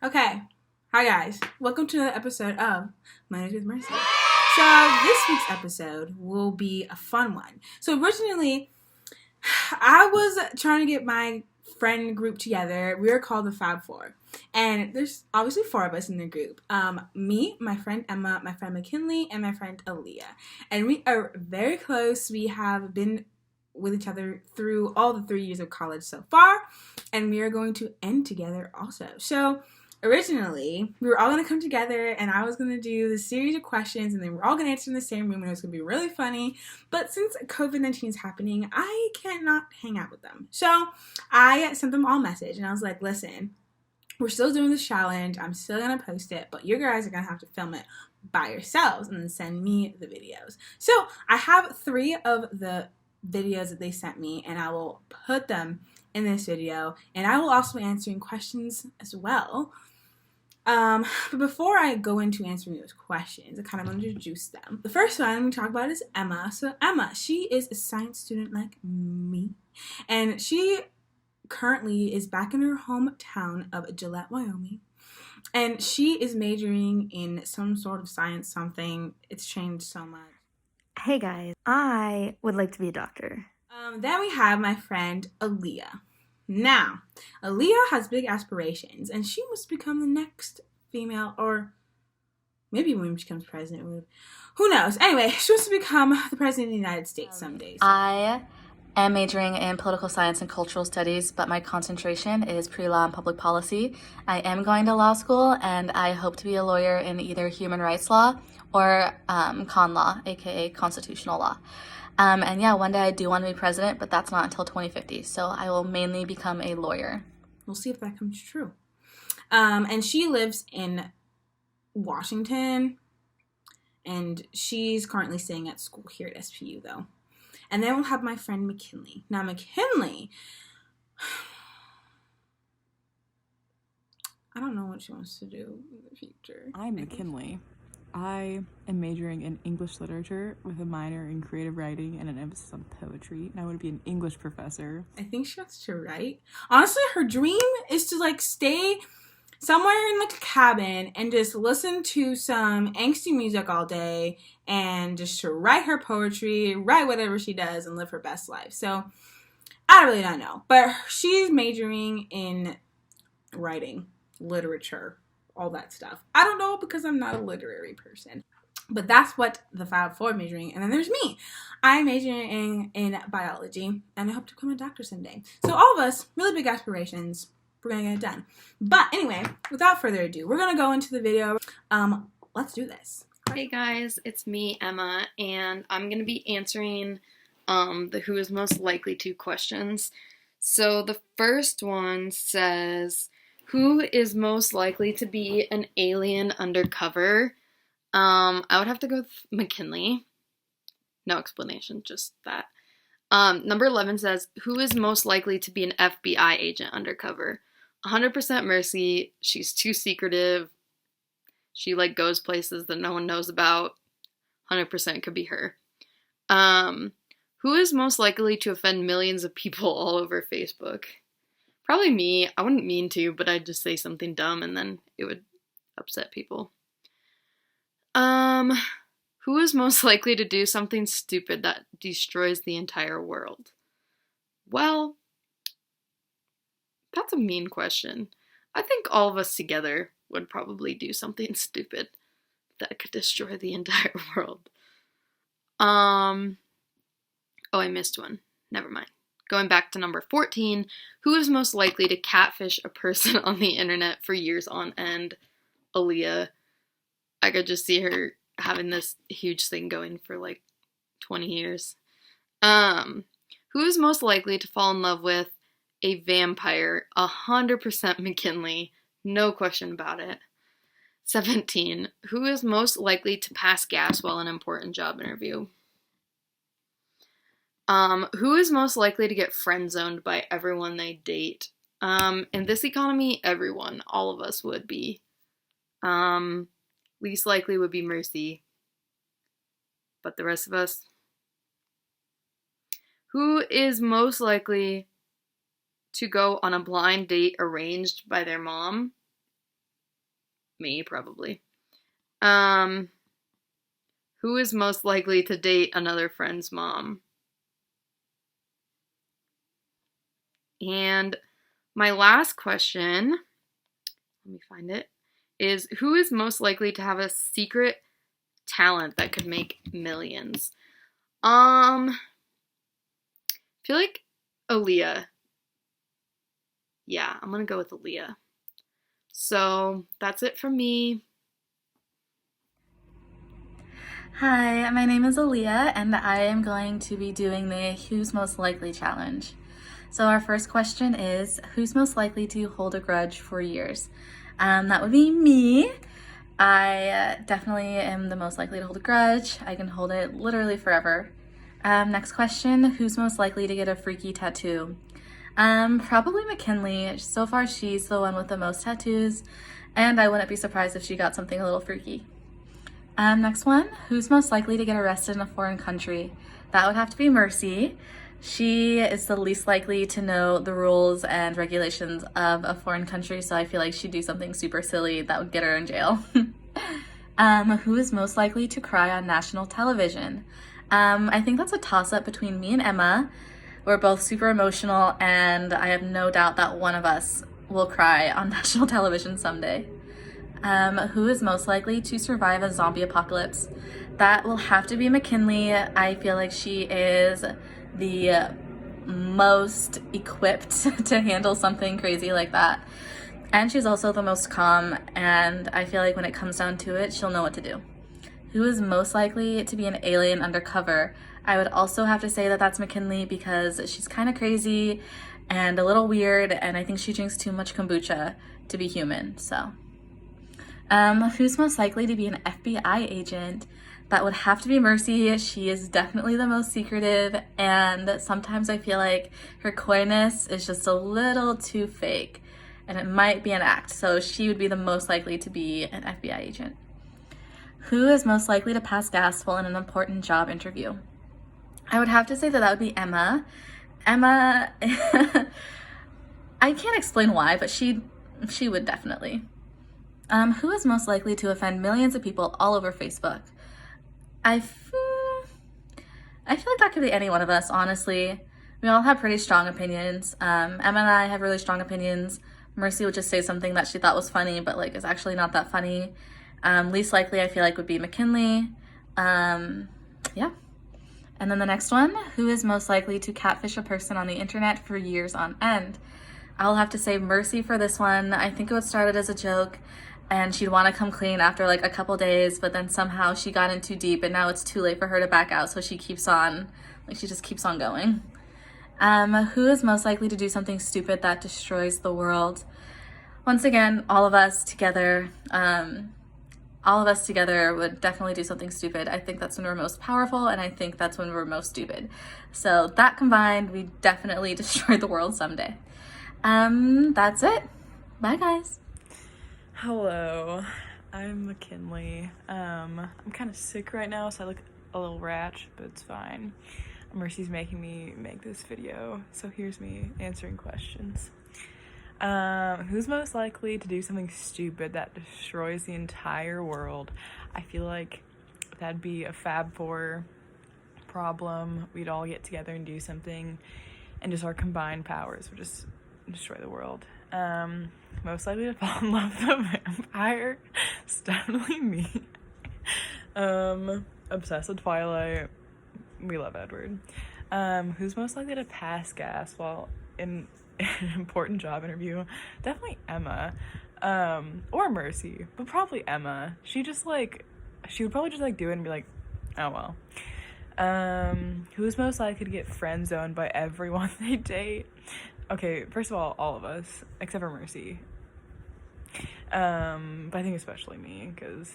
Okay. Hi, guys. Welcome to another episode of Mondays with Mercy. So, this week's episode will be a fun one. So, originally, I was trying to get my friend group together. We are called the Fab Four. And there's obviously four of us in the group. Me, my friend Emma, my friend McKinley, and my friend Aaliyah. And we are very close. We have been with each other through all the 3 years of college so far. And we are going to end together also. So, originally, we were all going to come together and I was going to do this series of questions and then we're all going to answer in the same room and it was going to be really funny. But since COVID-19 is happening, I cannot hang out with them. So I sent them all a message and I was like, listen, we're still doing this challenge. I'm still going to post it, but you guys are going to have to film it by yourselves and then send me the videos. So I have 3 of the videos that they sent me and I will put them in this video and I will also be answering questions as well. But before I go into answering those questions, I kind of want to introduce them. The first one we talk about is Emma. So Emma, she is a science student like me, and she currently is back in her hometown of Gillette, Wyoming, and she is majoring in some sort of science something. It's changed so much. Hey guys, I would like to be a doctor. Then we have my friend Aaliyah. Now, Aaliyah has big aspirations, and she wants to become the next female, or maybe when she becomes president, who knows? Anyway, she wants to become the president of the United States someday. So. I am majoring in political science and cultural studies, but my concentration is pre-law and public policy. I am going to law school, and I hope to be a lawyer in either human rights law or con law, aka constitutional law. And yeah, one day I do want to be president, but that's not until 2050. So I will mainly become a lawyer. We'll see if that comes true. And she lives in Washington, and she's currently staying at school here at SPU, though. And then we'll have my friend McKinley. Now, McKinley, I don't know what she wants to do in the future. I'm McKinley. I am majoring in English literature with a minor in creative writing and an emphasis on poetry, and I want to be an English professor. I think she wants to write. Honestly, her dream is to stay somewhere in a cabin and just listen to some angsty music all day and just to write her poetry, write whatever she does, and live her best life. So I really don't know, but she's majoring in writing, literature, all that stuff. I don't know because I'm not a literary person. But that's what the Fab Four majoring. And then there's me. I'm majoring in biology and I hope to become a doctor someday. So all of us, really big aspirations. We're going to get it done. But anyway, without further ado, we're going to go into the video. Let's do this. Hey guys, it's me, Emma, and I'm going to be answering the who is most likely to questions. So the first one says, who is most likely to be an alien undercover? I would have to go with McKinley. No explanation, just that. Number 11 says, who is most likely to be an FBI agent undercover? 100% Mercy. She's too secretive. She goes places that no one knows about. 100% could be her. Who is most likely to offend millions of people all over Facebook? Probably me. I wouldn't mean to, but I'd just say something dumb and then it would upset people. Who is most likely to do something stupid that destroys the entire world? Well, that's a mean question. I think all of us together would probably do something stupid that could destroy the entire world. Oh, I missed one. Never mind. Going back to number 14, who is most likely to catfish a person on the internet for years on end? Aaliyah. I could just see her having this huge thing going for 20 years. Who is most likely to fall in love with a vampire? 100% McKinley. No question about it. 17. Who is most likely to pass gas while in an important job interview? Who is most likely to get friend-zoned by everyone they date? In this economy, everyone. All of us would be. Least likely would be Mercy. But the rest of us? Who is most likely to go on a blind date arranged by their mom? Me, probably. Who is most likely to date another friend's mom? And my last question, let me find it, is who is most likely to have a secret talent that could make millions? I feel like Aaliyah. Yeah, I'm gonna go with Aaliyah. So that's it from me. Hi, my name is Aaliyah, and I am going to be doing the Who's Most Likely challenge. So our first question is, who's most likely to hold a grudge for years? That would be me. I definitely am the most likely to hold a grudge. I can hold it literally forever. Next question, who's most likely to get a freaky tattoo? Probably McKinley. So far, she's the one with the most tattoos, and I wouldn't be surprised if she got something a little freaky. Next one, who's most likely to get arrested in a foreign country? That would have to be Mercy. She is the least likely to know the rules and regulations of a foreign country, so I feel like she'd do something super silly that would get her in jail. Who is most likely to cry on national television? I think that's a toss-up between me and Emma. We're both super emotional, and I have no doubt that one of us will cry on national television someday. Who is most likely to survive a zombie apocalypse? That will have to be McKinley. I feel like she is the most equipped to handle something crazy like that. And she's also the most calm, and I feel like when it comes down to it, she'll know what to do. Who is most likely to be an alien undercover? I would also have to say that that's McKinley because she's kind of crazy and a little weird, and I think she drinks too much kombucha to be human, so. Who's most likely to be an FBI agent? That would have to be Mercy. She is definitely the most secretive, and sometimes I feel like her coyness is just a little too fake, and it might be an act, so she would be the most likely to be an FBI agent. Who is most likely to pass gas while in an important job interview? I would have to say that that would be Emma. Emma, I can't explain why, but she would definitely. Who is most likely to offend millions of people all over Facebook? I feel like that could be any one of us, honestly. We all have pretty strong opinions. Emma and I have really strong opinions. Mercy would just say something that she thought was funny, but like is actually not that funny. Least likely, I feel like, would be McKinley. Yeah. And then the next one, who is most likely to catfish a person on the internet for years on end? I'll have to say Mercy for this one. I think it was started as a joke, and she'd want to come clean after like a couple days, but then somehow she got in too deep, and now it's too late for her to back out, so she keeps on, she just keeps on going. Who is most likely to do something stupid that destroys the world? Once again, all of us together would definitely do something stupid. I think that's when we're most powerful, and I think that's when we're most stupid. So that combined, we definitely destroy the world someday. That's it. Bye, guys. Hello, I'm McKinley. I'm kind of sick right now, so I look a little rash, but it's fine. Mercy's making me make this video, so here's me answering questions. Who's most likely to do something stupid that destroys the entire world? I feel like that'd be a Fab Four problem. We'd all get together and do something, and just our combined powers would just destroy the world. Most likely to fall in love with a vampire? It's definitely me. Obsessed with Twilight. We love Edward. Who's most likely to pass gas while in an important job interview? Definitely Emma. Or Mercy, but probably Emma. She would probably just do it and be like, oh well. Who's most likely to get friend zoned by everyone they date? Okay, first of all of us, except for Mercy. But I think especially me, because,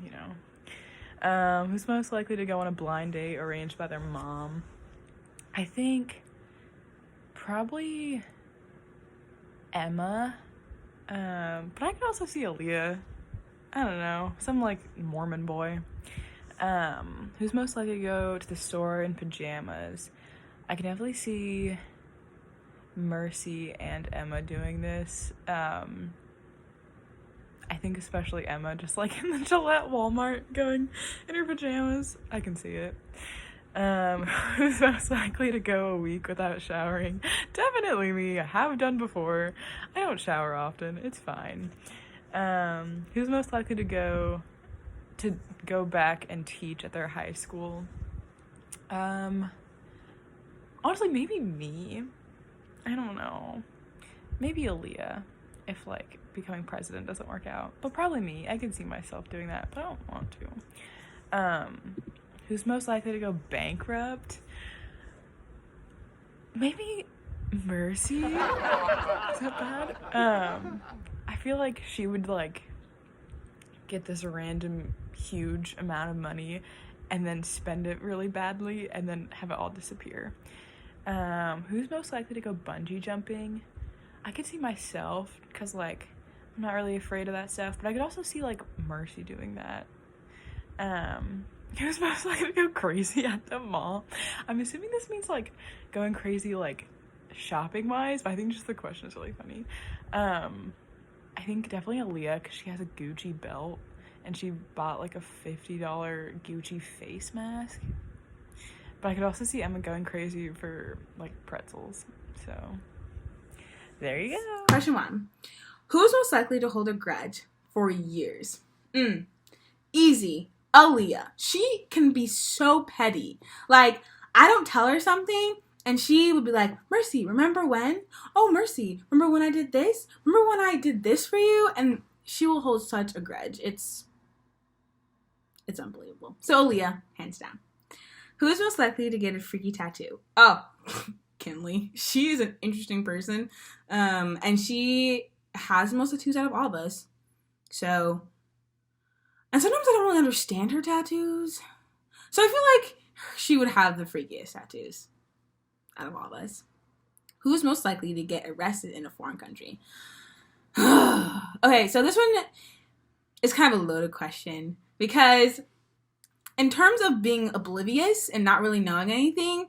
you know. Who's most likely to go on a blind date arranged by their mom? I think probably Emma. But I could also see Aaliyah. I don't know, some Mormon boy. Who's most likely to go to the store in pajamas? I can definitely see Mercy and Emma doing this. I think especially Emma, just like in the Gillette Walmart going in her pajamas. I can see it. Who's most likely to go a week without showering? Definitely me. I have done before. I don't shower often. It's fine. Who's most likely to go back and teach at their high school? Honestly, maybe me. I don't know. Maybe Aaliyah, if like becoming president doesn't work out. But probably me. I can see myself doing that, but I don't want to. Who's most likely to go bankrupt? Maybe Mercy? Is that bad? I feel like she would like get this random huge amount of money and then spend it really badly and then have it all disappear. Who's most likely to go bungee jumping? I could see myself, because like I'm not really afraid of that stuff, but I could also see like Mercy doing that. Who's most likely to go crazy at the mall? I'm assuming this means like going crazy like shopping wise, but I think just the question is really funny. I think definitely Aaliyah, because she has a Gucci belt and she bought like a $50 Gucci face mask. But I could also see Emma going crazy for like pretzels. So there you go. Question 1. Who's most likely to hold a grudge for years? Easy. Aaliyah. She can be so petty. Like, I don't tell her something and she would be like, Mercy, remember when? Oh, Mercy, remember when I did this? Remember when I did this for you? And she will hold such a grudge. It's unbelievable. So Aaliyah, hands down. Who is most likely to get a freaky tattoo? Oh, Kinley. She is an interesting person. And she has the most tattoos out of all of us. So, and sometimes I don't really understand her tattoos. So I feel like she would have the freakiest tattoos out of all of us. Who's most likely to get arrested in a foreign country? Okay, so this one is kind of a loaded question because in terms of being oblivious and not really knowing anything,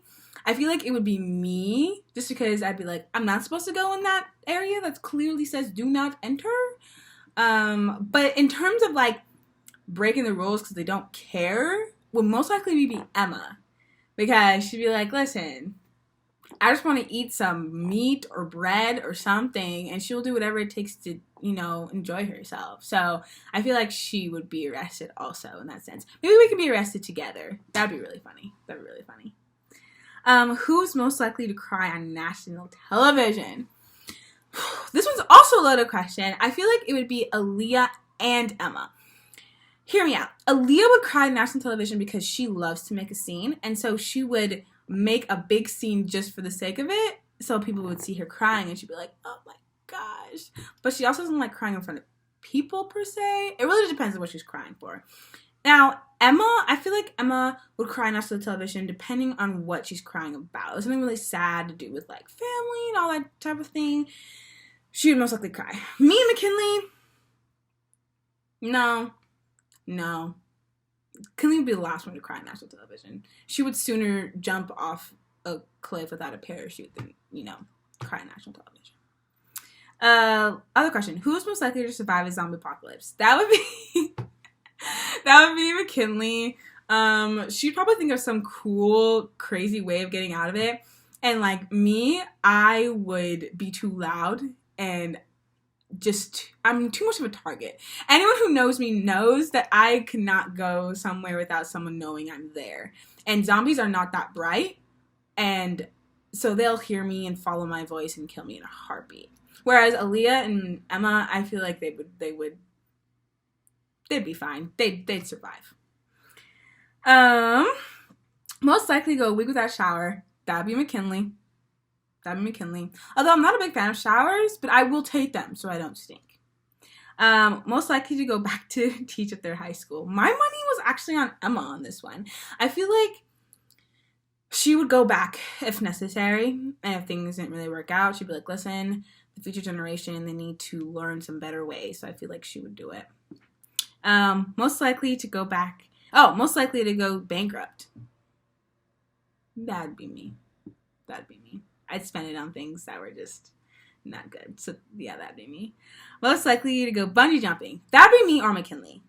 I feel like it would be me, just because I'd be like, I'm not supposed to go in that area that clearly says do not enter. But in terms of like breaking the rules because they don't care, would most likely be Emma, because she'd be like, listen, I just want to eat some meat or bread or something, and she'll do whatever it takes to, enjoy herself. So I feel like she would be arrested also in that sense. Maybe we could be arrested together. That'd be really funny. Who's most likely to cry on national television? This one's also a loaded question. I feel like it would be Aaliyah and Emma. Hear me out. Aaliyah would cry on national television because she loves to make a scene, and so she would make a big scene just for the sake of it, so people would see her crying and she'd be like, oh my gosh. But she also doesn't like crying in front of people per se. It really depends on what she's crying for. Now, Emma, I feel like Emma would cry on national television depending on what she's crying about. It was something really sad to do with like family and all that type of thing. She would most likely cry. Me and McKinley, no. Kinley would be the last one to cry on national television. She would sooner jump off a cliff without a parachute than, cry on national television. Other question. Who is most likely to survive a zombie apocalypse? That would be McKinley. She'd probably think of some cool, crazy way of getting out of it. And like me, I would be too loud and I'm too much of a target. Anyone who knows me knows that I cannot go somewhere without someone knowing I'm there. And zombies are not that bright, and so they'll hear me and follow my voice and kill me in a heartbeat. Whereas Aaliyah and Emma, I feel like they'd be fine. They'd survive. Most likely go a week without shower. That'd be McKinley. Although I'm not a big fan of showers, but I will take them so I don't stink. Most likely to go back to teach at their high school. My money was actually on Emma on this one. I feel like she would go back if necessary, and if things didn't really work out, she'd be like, listen, the future generation, they need to learn some better ways. So I feel like she would do it. Most likely to go bankrupt. That'd be me. I'd spend it on things that were just not good. So yeah, that'd be me. Most likely to go bungee jumping. That'd be me or McKinley.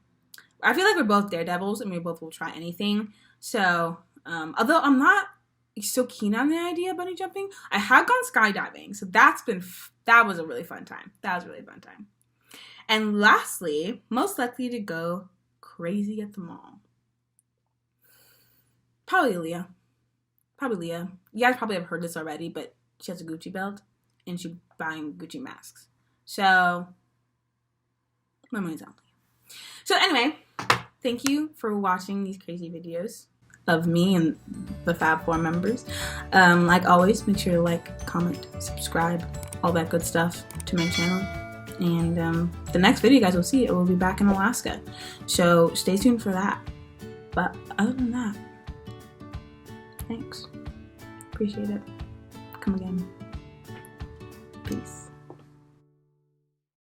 I feel like we're both daredevils and we both will try anything. So, although I'm not so keen on the idea of bungee jumping, I have gone skydiving. So that was a really fun time. And lastly, most likely to go crazy at the mall. Probably Leah. You guys probably have heard this already, but she has a Gucci belt and she's buying Gucci masks. So, my money's on Leah. So anyway, thank you for watching these crazy videos of me and the Fab Four members. Like always, make sure to like, comment, subscribe, all that good stuff to my channel. And the next video you guys will see, it will be back in Alaska. So stay tuned for that. But other than that, thanks. Appreciate it. Come again. Peace.